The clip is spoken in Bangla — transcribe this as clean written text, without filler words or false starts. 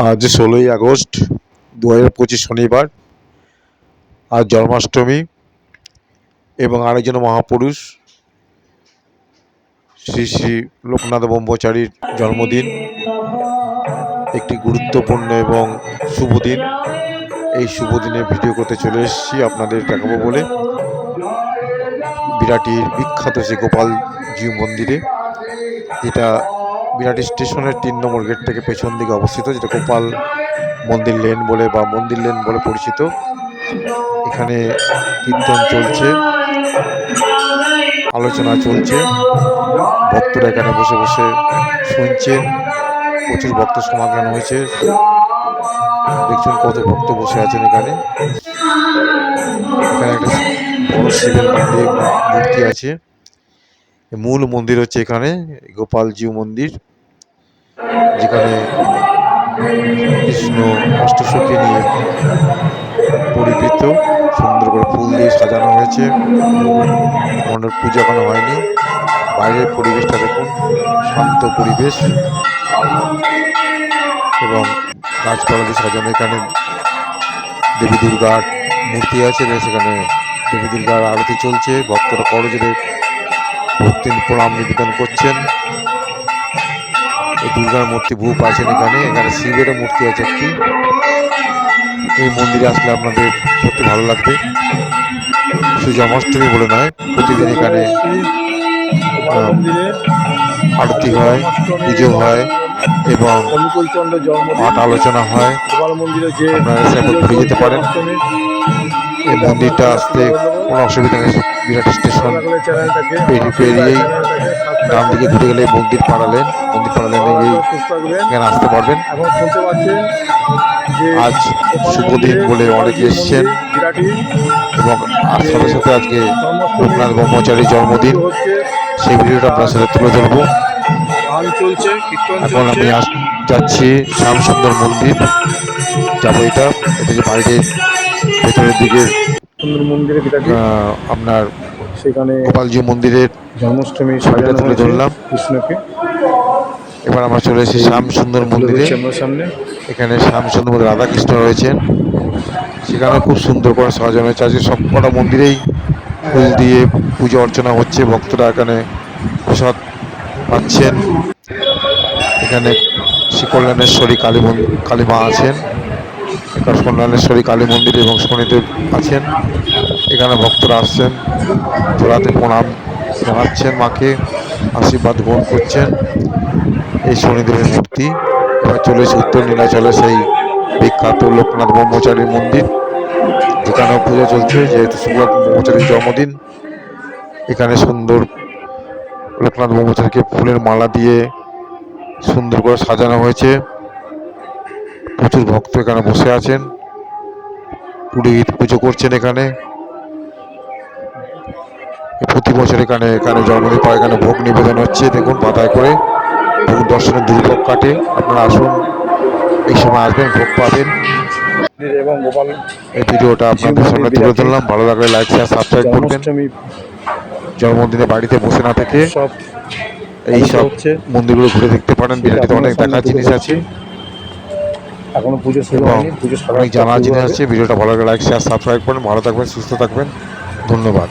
আজ 16ই আগস্ট 2025 শনিবার। আজ জন্মাষ্টমী এবং আরেকজন মহাপুরুষ শ্রী শ্রী লোকনাথ ব্রহ্মচারীর জন্মদিন। একটি গুরুত্বপূর্ণ এবং শুভ দিন। এই শুভ দিনে ভিডিও করতে চলে এসেছি আপনাদের দেখাবো বলে। বিরাটির বিখ্যাত শ্রী গোপালজি মন্দিরে, যেটা বিরাটি স্টেশনের 3 নম্বর গেট থেকে পেছন দিকে অবস্থিত, যেটা গোপাল মন্দির লেন বলে বা মন্দির লেন বলে পরিচিত। এখানে কীর্তন চলছে, আলোচনা চলছে, ভক্তরা এখানে বসে বসে শুনছেন। প্রচুর ভক্ত সমাগম হয়েছে, দেখছেন কত ভক্ত বসে আছেন এখানে। এখানে একটা বড় শিবের মূর্তি আছে। মূল মন্দির হচ্ছে এখানে গোপালজি মন্দির, যেখানে কৃষ্ণ অষ্টসখী নিয়ে পরিবৃত, সুন্দর করে ফুল দিয়ে সাজানো হয়েছে। মণ্ডপ পূজা করা হয়নি। বাইরের পরিবেশটা দেখুন, শান্ত পরিবেশ এবং গাছপালা দিয়ে সাজানো। এখানে দেবী দুর্গার মূর্তি আছে, সেখানে দেবী দুর্গার আরতি চলছে। ভক্তরা করজোড়ে ভক্তি প্রণাম নিবেদন করছেন। এই দুর্গার মূর্তি ভূপ আছেন এখানে। এখানে শিবেরও মূর্তি আছে একটি। এই মন্দিরে আসলে আপনাদের সত্যি ভালো লাগবে। শুধু জন্মাষ্টমী বলে নয়, প্রতিদিন এখানে আরতি হয়, পুজো হয় এবং পাঠ আলোচনা হয়। আপনারা একবার ঘুরে যেতে পারেন। এই মন্দিরটা আসতে কোনো অসুবিধা নেই। বিরাট স্টেশন পেরিয়েই ডান দিকে ঘুরে গেলে মন্দির পাড়া লেন গিয়ে এখানে আসতে পারবেন। আজ শুভ দিন বলে অনেকে এসছেন এবং সাথে সাথে আজকে লোকনাথ ব্রহ্মচারীর জন্মদিন। সেই ভিডিওটা আপনার সাথে তুলে ধরবো। এখন আমি যাচ্ছি শ্যামসুন্দর মন্দির যাবো। এটা যে বাড়িতে ভেতরের দিকে আপনার সেখানে গোপালজি মন্দিরের জন্মাষ্টমী ছবিটা তুলে ধরলাম কৃষ্ণকে। এবার আমরা চলে এসেছি শ্যামসুন্দর মন্দিরে। এখানে শ্যামসুন্দর রাধাকৃষ্ণ রয়েছেন, সেখানে খুব সুন্দর করে সাজানো হয়েছে। আজকে সব কটা মন্দিরেই ফুল দিয়ে পুজো অর্চনা হচ্ছে। ভক্তরা এখানে প্রসাদ পাচ্ছেন। এখানে শ্রী কল্যাণেশ্বরী কালী মা আছেন, কল্যাণেশ্বরী কালী মন্দির এবং শনিদেব আছেন। এখানে ভক্তরা আসছেন, জোড়াতে প্রণাম জানাচ্ছেন, মাকে আশীর্বাদ গ্রহণ করছেন। এই শনিদেবের মূর্তি। এবার চলেছে উত্তর নীলাচলে সেই বিখ্যাত লোকনাথ ব্রহ্মচারীর মন্দির, যেখানেও পুজো চলছে। যেহেতু লোকনাথ ব্রহ্মচারীর জন্মদিন, এখানে সুন্দর লোকনাথ ব্রহ্মচারীকে ফুলের মালা দিয়ে সুন্দর করে সাজানো হয়েছে। প্রচুর ভক্ত এখানে বসে আছেন, পুরোহিত পুজো করছেন এখানে। প্রতি বছর এখানে জন্মদিন পর এখানে ভোগ নিবেদন হচ্ছে। দেখুন পাতায় করে ভোগ দর্শনের দুর্ভোগ কাটে। আপনারা আসুন, এই সময় আসবেন, ভোগ পাবেন। এই ভিডিওটা আপনাদের সামনে তুলে ধরলাম। ভালো লাগলে লাইক শেয়ার সাবস্ক্রাইব করবেন। জন্মদিনে বাড়িতে বসে না থেকে এই সব মন্দিরগুলো ঘুরে দেখতে পারেন। বিরাটিতে অনেক দেখার জিনিস আছে, এখনো পুজো শুরু হয়নি, অনেক জানার জিনিস আছে। ভিডিওটা ভালো লাগলে লাইক শেয়ার সাবস্ক্রাইব করবেন। ভালো থাকবেন, সুস্থ থাকবেন, ধন্যবাদ।